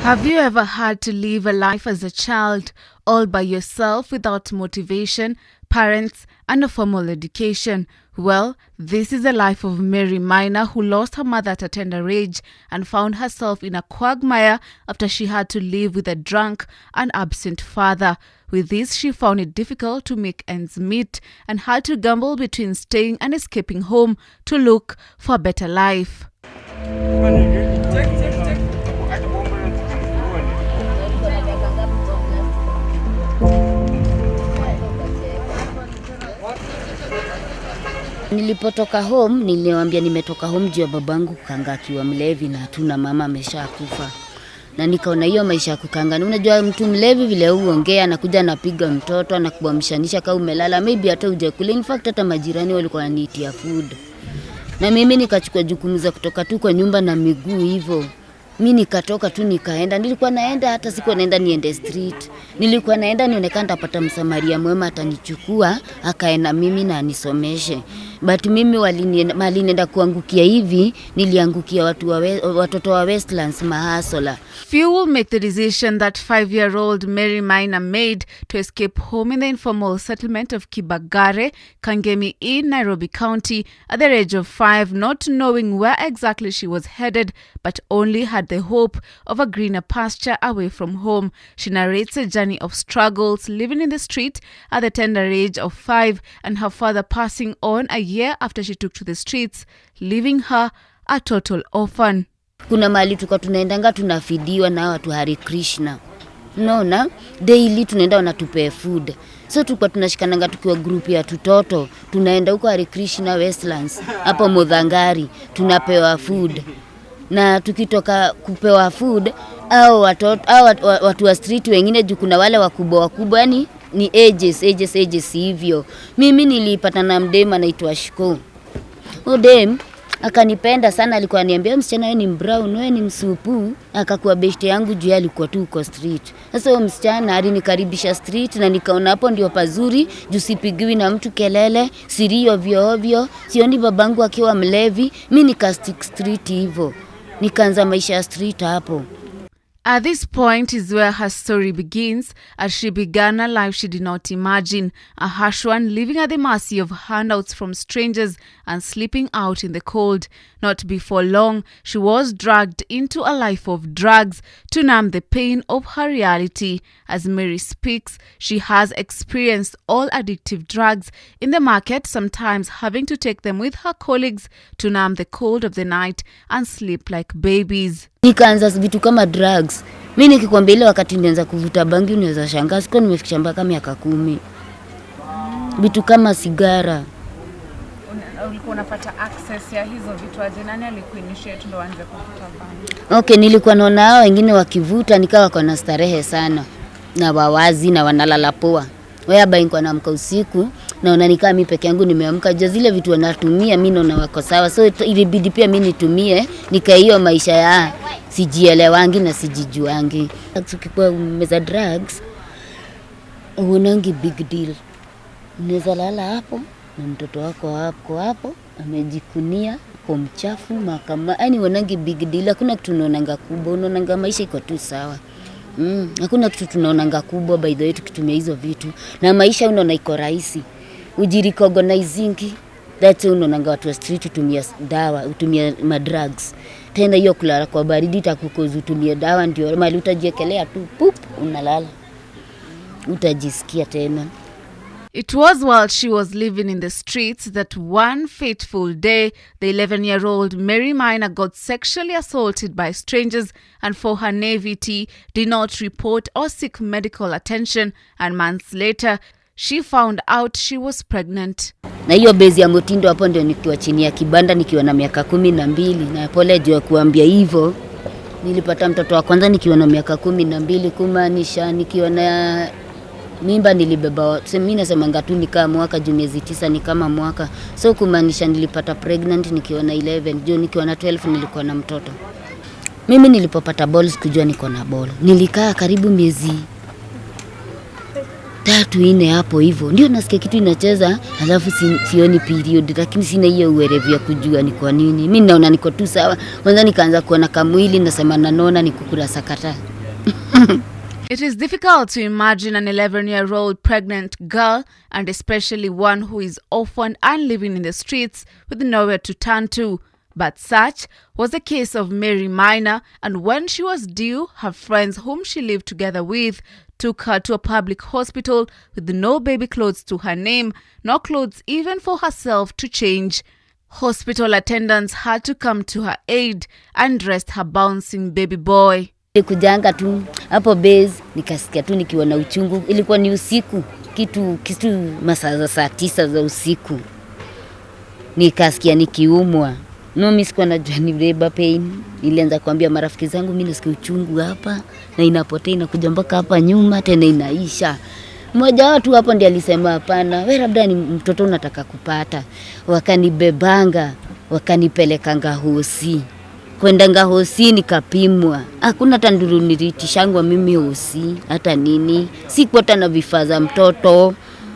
Have you ever had to live a life as a child all by yourself without motivation, parents, and a formal education? Well, this is the life of Mary Maina, who lost her mother at a tender age and found herself in a quagmire after she had to live with a drunk and absent father. With this, she found it difficult to make ends meet and had to gamble between staying and escaping home to look for a better life. Nilipotoka home, niliwaambia nimetoka home juu ya babangu kukanga akiwa mlevi na hatuna mama ameshakufa. Na nikaona hiyo maisha ya kukanga. Unajua mtu mlevi vile huongea anakuja anapiga mtoto anakuamshanisha kama umelala, maybe hata hujakula. In fact hata majirani walikuwa wananiitia food. Na mimi nikachukua jukumu za kutoka tu kwa nyumba na miguu hivyo. Mimi nikatoka tu nikaenda. Nilikuwa naenda hata siku naenda niende street. Nilikuwa naenda nionekana nitapata msamaria mwema atanichukua akaenda mimi na anisomeshe. But mimi walinienda kuangukia hivi, niliangukia watoto wa Westlands mahasola. Few will make the decision that 5-year-old Mary Maina made to escape home in the informal settlement of Kibagare, Kangemi in Nairobi County at the age of 5, not knowing where exactly she was headed, but only had the hope of a greener pasture away from home. She narrates a journey of struggles, living in the street at the tender age of 5 and her father passing on a year after she took to the streets, leaving her a total orphan. Kuna mahali tulikuwa tunaendanga tunafidiwa na watu Hare Krishna. Unaona? Daily tunaenda wanatupea food. So tulikuwa tunashikananga tukiwa group ya tutoto. Tunaenda huko Hare Krishna Westlands, hapo Modhangari, tunapewa food. Na tukitoka kupewa food au watu wa street wengine juu kuna wale wakubwa yani ni ages hivyo. Mimi nilipata na mdema anaitwa Shiko. Dem akanipenda sana, alikuwa ananiambia msichana wewe ni brown, wewe ni msupu, akakuwa best yangu juu alikuwa tu uko street. Sasa huyo msichana alinikaribisha street na nikaona hapo ndio pazuri juu sipigiwi na mtu kelele, siri ovyo, sioni babangu akiwa mlevi, mimi nikastick street hivyo. Nikaanza maisha ya street hapo. At this point is where her story begins, as she began a life she did not imagine, a harsh one, living at the mercy of handouts from strangers and sleeping out in the cold. Not before long, she was dragged into a life of drugs to numb the pain of her reality. As Mary speaks, she has experienced all addictive drugs in the market, sometimes having to take them with her colleagues to numb the cold of the night and sleep like babies. Nikaanza vitu kama drugs. Mimi nikikwambia ile wakati nianza kuvuta bangi unaweza shangaa siko nimefikisha mpaka miaka 10. Vitu kama sigara. Ulikuwa unapata access ya hizo vitu aje? Nani alikuinitiate ndo anze kuvuta bangi? Okay, nilikuwa naona hao wengine wakivuta nikawa kwa na starehe sana na wawazi na wanalala poa. Wewe nilikuwa naamka usiku naona nikaa mimi peke yangu nimeamka, je zile vitu wanatumia mimi naona wako sawa, so ilibidi pia mimi nitumie hiyo maisha ya sijielewangi na sijijuangi. Ukikuwa umeza drugs unaongi big deal, unaweza lala hapo na mtoto wako hapo amejikunia kwa mchafu makama, yani unaongi big deal. Hakuna kitu unaonanga kubwa, unaonanga maisha iko tu sawa. Hakuna kitu tunaonanga kubwa by the way tukitumia hizo vitu, na maisha unaona iko rahisi. Ujirecognizing that unaonanga watu wa street utumia dawa, utumia madrugs. Tena hiyo kulala kwa baridi itakukoza utumie dawa, ndio mali utajiekelea tu pup unalala. Utajisikia tena. It was while she was living in the streets that one fateful day, the 11-year-old Mary Maina got sexually assaulted by strangers, and for her naivety did not report or seek medical attention, and months later she found out she was pregnant. Na hiyo bezi ya Motindo hapo ndio nikiwa chini ya kibanda nikiwa na miaka 12, na pole juu kuambia hivyo. Nilipata mtoto wa kwanza nikiwa na miaka 12, kumaanisha nikiwa na mimba nilibeba. Mimi nasema ngatu nikaa mwaka juu miezi 9 ni kama mwaka. So kumaanisha nilipata pregnant nikiwa na 11, juu nikiwa na 12 nilikuwa na mtoto. Mimi nilipopata balls kujua niko na ball. Nilikaa karibu miezi 3-4 hapo hivyo. Ndio nasikia kitu inacheza, alafu sioni period, lakini sina hiyo uwerevu ya kujua ni kwa nini. Mimi naona niko tu sawa. Kwanza nikaanza kuona kamwili nasema naona nikukula sakata. It is difficult to imagine an 11-year-old pregnant girl, and especially one who is orphaned and living in the streets with nowhere to turn to. But such was the case of Mary Maina, and when she was due, her friends whom she lived together with took her to a public hospital with no baby clothes to her name, nor clothes even for herself to change. Hospital attendants had to come to her aid and dress her bouncing baby boy. Kujanga tu hapo base nikasikia tu nikiwa na uchungu. Ilikuwa ni usiku, kitu masaa saa 9 za usiku. Nikasikia nikiumwa. No, mimi sikuwa najua ni labor pain. Nilianza kuambia marafiki zangu mimi nasikia uchungu hapa na inapotea inakuja mpaka hapa nyuma tena inaisha. Mmoja wao tu hapo ndiye alisema hapana, wewe labda ni mtoto unataka kupata. Wakanibebanga, wakanipelekanga hosi. Kwendanga hosi nikapimwa. Hakuna tanduru nilitishangwa mimi hosi hata nini. Sikuwa hata na vifaa za mtoto.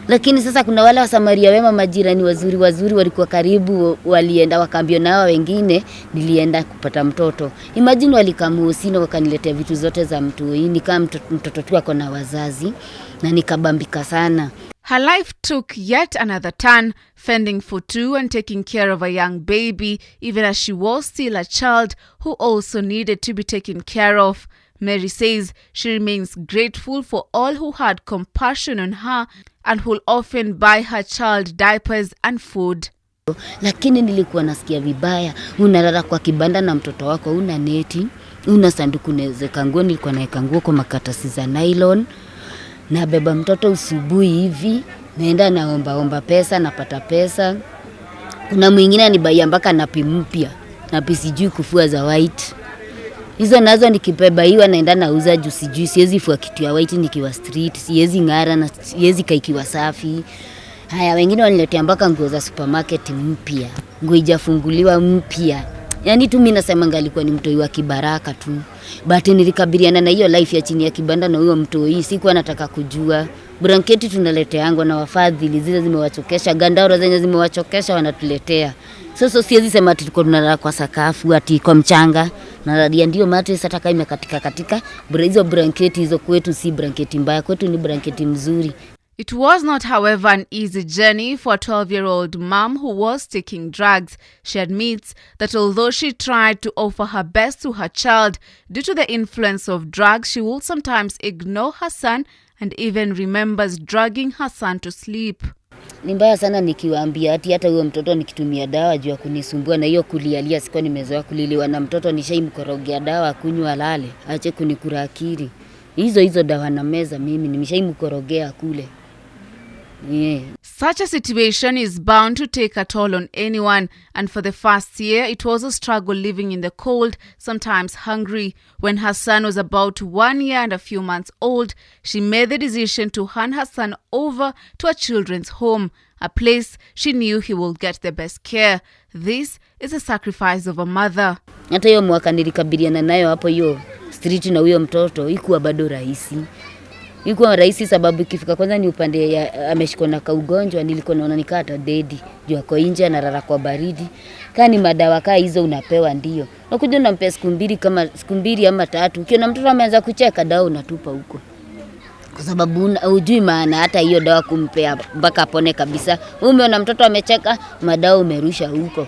Lakini sasa kuna wale wasamaria wema, majirani wazuri walikuwa karibu, walienda wakaambia nao wengine nilienda kupata mtoto. Imagine walikamuhosi na wakaniletea vitu zote za mtu. Ni kama mtoto tu ako na wazazi na nikabambika sana. Her life took yet another turn, fending for two and taking care of a young baby, even as she was still a child who also needed to be taken care of. Mary says she remains grateful for all who had compassion on her and who'll often buy her child diapers and food. Lakini nilikuwa nasikia vibaya. Unalala kwa kibanda na mtoto wako, una neti, una sanduku nezeka nguo. Nilikuwa naeka nguo kwa makatasi za nylon. Na beba mtoto usubuhi hivi, naenda naomba pesa, napata pesa. Kuna mwingine anibaia mpaka napi mpya, napi sijui kufua za white. Hizo nazo nikibeba hiwa naenda nauza juu sijui siwezi fua kitu ya white nikiwa street, siwezi ngara na siwezi kaikiwa safi. Haya, wengine waniletea mpaka nguo za supermarket mpya, nguo ijafunguliwa mpya. Yaani tu mimi nasema ngalikuwa ni mtoi wa kibaraka tu. But nilikabiliana na hiyo life ya chini ya kibanda na huyo mtoi, sikuwa nataka kujua. Blanketi tunaleteangwa na wafadhili, zile zimewachokesha, gandaura zenye zimewachokesha wanatuletea. Sasa siwezi sema ati tuko tunalala kwa sakafu ati kwa mchanga. Na ndio mattress hata kama imekatika. Hizo blanketi hizo kwetu si blanketi mbaya, kwetu ni blanketi mzuri. It was not, however, an easy journey for a 12-year-old mom who was taking drugs. She admits that although she tried to offer her best to her child, due to the influence of drugs, she will sometimes ignore her son and even remembers drugging her son to sleep. Ni mbaya sana nikiwaambia hata huyo mtoto nikitumia dawa juu ya kunisumbua, na hiyo kulialia sikuwa nimezoea kuliliwa na mtoto, nishaimkorogea dawa kunywa lale, ache kunikura akili. Hizo dawa na meza mimi nimeshaimkorogea kule. Yeah. Such a situation is bound to take a toll on anyone, and for the first year it was a struggle living in the cold, sometimes hungry. When her son was about 1 year and a few months old, she made the decision to hand her son over to a children's home, a place she knew he will get the best care. This is a sacrifice of a mother. Hata hiyo mwaka nilikabiliana nayo hapo hiyo street na huyo mtoto, ikuwa bado rahisi. Ikuwa rahisi sababu ikifika kwanza ni upande ya ameshikwa na kaugonjwa, nilikuwa naona nikata dedi juu ako nje analala kwa baridi. Kani madawa kaa hizo unapewa ndio. Unakuja unampa siku mbili ama 3. Ukiona mtoto ameanza kucheka, dawa unatupa huko. Kwa sababu hujui maana hata hiyo dawa kumpea mpaka apone kabisa. Umeona mtoto amecheka, madawa umerusha huko.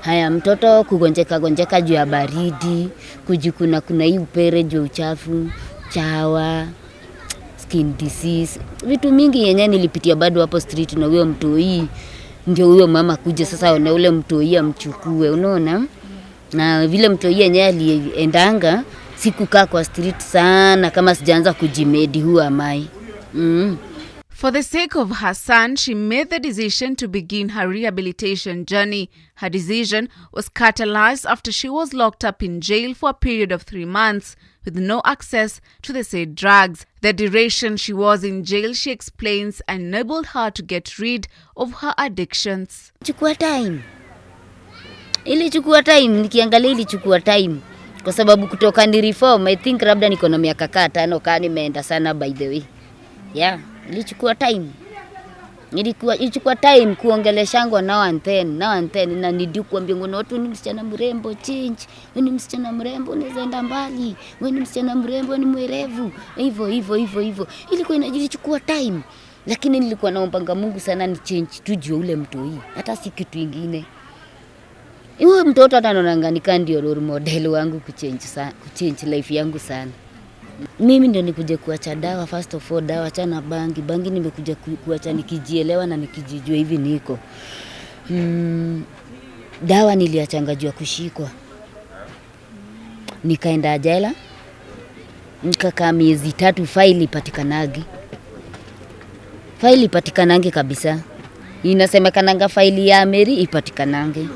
Haya, mtoto kugonjeka juu ya baridi, kujikuna hii upere juu uchafu, chawa, skin disease, vitu mingi yenye nilipitia bado hapo street na huyo mtoi. Ndio huyo mama kuja sasa na ule mtoi amchukue, unaona? Na vile mtoi yenyewe aliendanga, sikukaa kwa street sana kama sijaanza kujimedi huwa mai. For the sake of her son, she made the decision to begin her rehabilitation journey. Her decision was catalyzed after she was locked up in jail for a period of 3 months with no access to the said drugs. The duration she was in jail, she explains, enabled her to get rid of her addictions. Ilichukua time, nikiangalia ilichukua time. Kwa sababu kutoka ni reform, I think labda niko na miaka 5 kama nimeenda sana by the way. Yeah, ilichukua time. Ilichukua time kuongeleshangwa now and then na nidi kuambia ngono watu ni msichana mrembo change, ni msichana mrembo unaweza enda mbali, ni msichana mrembo ni mwerevu, hivyo. Ilikuwa inachukua time, lakini nilikuwa naomba Mungu sana ni change tujue ule mtu hii, hata si kitu kingine. Huyo mtoto hata anaonanga ndio role model wangu kuchange life yangu sana. Mimi ndio nikuje kuacha dawa, first of all dawa chana bangi nimekuja kuacha nikijielewa na nikijijua hivi niko. Dawa niliachanga jua kushikwa. Nikaenda jela. Nikakaa miezi 3 faili ipatikanange kabisa. Inasemekananga faili ya Mary ipatikanange.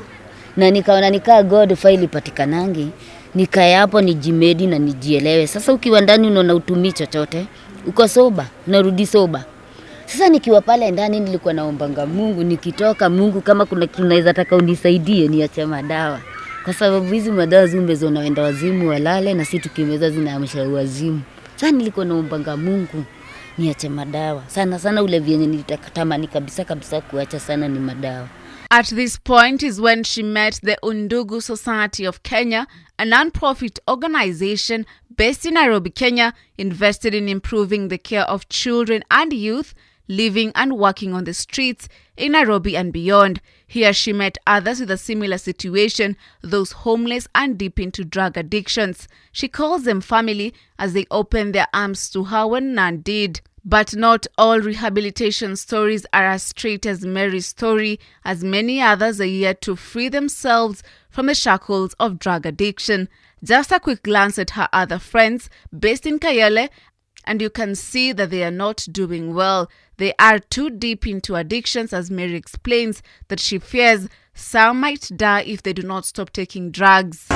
Na nikaona God faili ipatikanange. Nikaya hapo nijimedi na nijielewe. Sasa ukiwa ndani unaona utumii chochote, uko soba, unarudi soba. Sasa nikiwa pale ndani nilikuwa naombanga Mungu, nikitoka Mungu kama kuna kitu naweza taka unisaidie niache madawa. Kwa sababu hizi madawa zimezo naenda wazimu walale na sisi tukimeza zinaamsha wazimu. Sasa nilikuwa naombanga Mungu niache madawa. Sana ule vyenye nilitatamani kabisa kuacha sana ni madawa. At this point is when she met the Undugu Society of Kenya, a non-profit organization based in Nairobi, Kenya, invested in improving the care of children and youth living and working on the streets in Nairobi and beyond. Here she met others with a similar situation, those homeless and deep into drug addictions. She calls them family as they open their arms to her when none did. But not all rehabilitation stories are as straight as Mary's story, as many others are yet to free themselves from the shackles of drug addiction. Just a quick glance at her other friends based in Kayele, and you can see that they are not doing well. They are too deep into addictions, as Mary explains that she fears some might die if they do not stop taking drugs.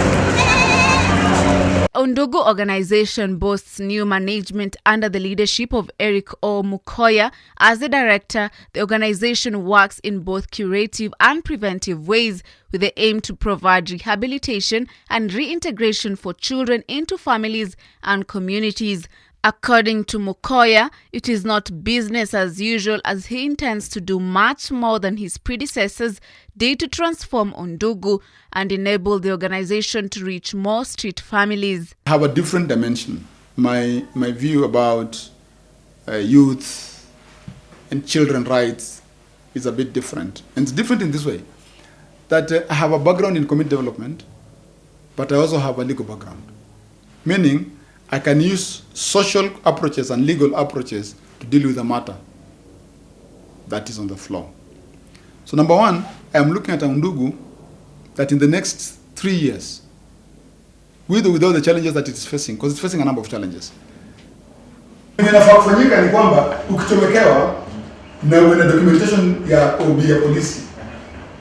Undugu organization boasts new management under the leadership of Eric O. Mukoya. As the director, the organization works in both curative and preventive ways with the aim to provide rehabilitation and reintegration for children into families and communities. According to Mukoya, it is not business as usual, as he intends to do much more than his predecessors did to transform Undugu and enable the organization to reach more street families. I have a different dimension. My view about youth and children rights is a bit different. And it's different in this way, that I have a background in community development, but I also have a legal background. Meaning, I can use social approaches and legal approaches to deal with a matter that is on the floor. So number one, I am looking at Undugu that in the next 3 years, with or without the challenges that it is facing, because it's facing a number of challenges. Inafaa kufanyika ni kwamba ukichomekewa na una documentation ya OB ya polisi,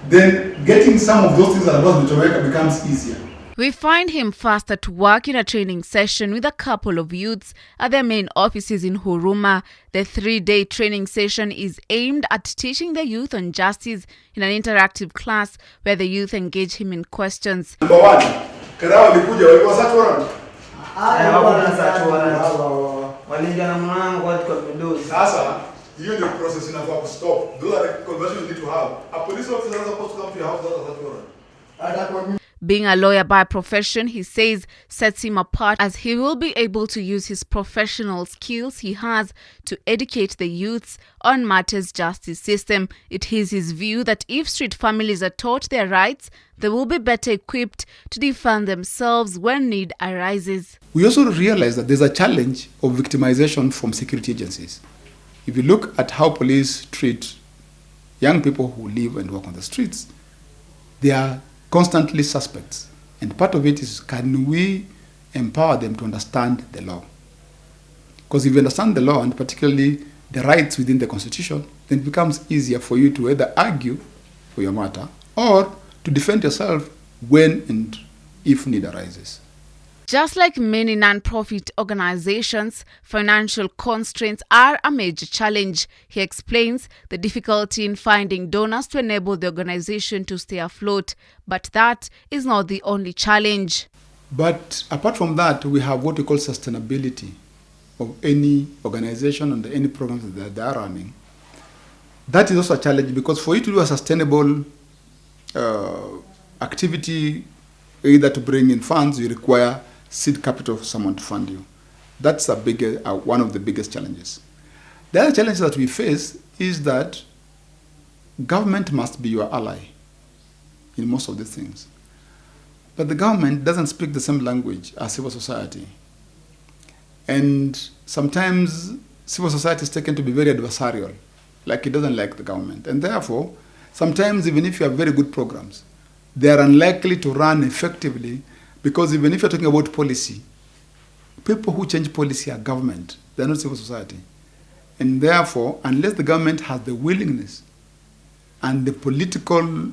then getting some of those things that was kuchomeka becomes easier. We find him first at work in a training session with a couple of youths at their main offices in Huruma. The 3-day training session is aimed at teaching the youth on justice in an interactive class where the youth engage him in questions. Number one, Karao walikuja walikuwa search warrant. Sasa, hiyo ndio process inafaa kustop. Those are the conversations you need to have. A police officer is supposed to come to your house without a search warrant. Being a lawyer by profession, he says, sets him apart as he will be able to use his professional skills he has to educate the youths on matters justice system. It is his view that if street families are taught their rights, they will be better equipped to defend themselves when need arises. We also realize that there's a challenge of victimization from security agencies. If you look at how police treat young people who live and work on the streets, they are constantly suspects. And part of it is, can we empower them to understand the law? Because if you understand the law, and particularly the rights within the Constitution, then it becomes easier for you to either argue for your matter or to defend yourself when and if need arises. Just like many non-profit organizations, financial constraints are a major challenge. He explains the difficulty in finding donors to enable the organization to stay afloat. But that is not the only challenge. But apart from that, we have what we call sustainability of any organization and any programs that they are running. That is also a challenge, because for you to do a sustainable activity, either to bring in funds, you require seed capital for someone to fund you. That's one of the biggest challenges. The other challenge that we face is that government must be your ally in most of these things. But the government doesn't speak the same language as civil society. And sometimes civil society is taken to be very adversarial, like it doesn't like the government. And therefore, sometimes even if you have very good programs, they are unlikely to run effectively, because even if you're talking about policy, people who change policy are government, they're not civil society. And therefore, unless the government has the willingness and the political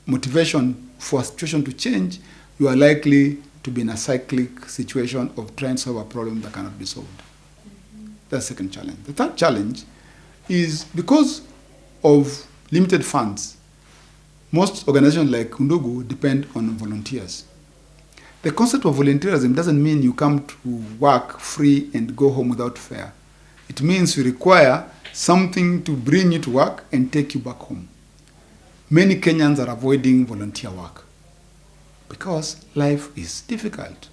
motivation for a situation to change, you are likely to be in a cyclic situation of trying to solve a problem that cannot be solved. That's the second challenge. The third challenge is, because of limited funds, most organizations like Undugu depend on volunteers. The concept of volunteerism doesn't mean you come to work free and go home without fare. It means you require something to bring you to work and take you back home. Many Kenyans are avoiding volunteer work because life is difficult.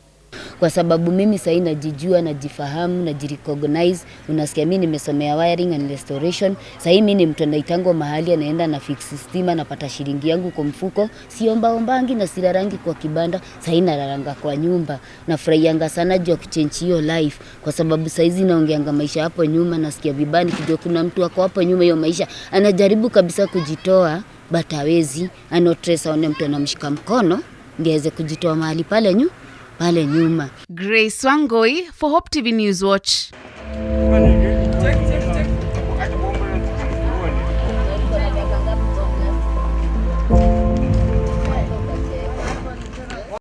Kwa sababu mimi sasa najijua, najifahamu, najirecognize, unasikia mimi nimesomea wiring and restoration. Sasa mimi ni mtu anaitango mahali anaenda na fix stima, napata shilingi yangu kwa mfuko, siombaombangi na sirarangi kwa kibanda, sasa nararanga kwa nyumba. Nafurahianga sana juu ya kuchange hiyo life, kwa sababu sasa hizi naongeanga maisha hapo nyuma, nasikia vibani kijua kuna mtu wako hapo nyuma hiyo maisha anajaribu kabisa kujitoa, but hawezi. Anotresa aone mtu anamshika mkono ndio aweze kujitoa mahali pale nyuma. Grace Wangoi for Hope TV News Watch.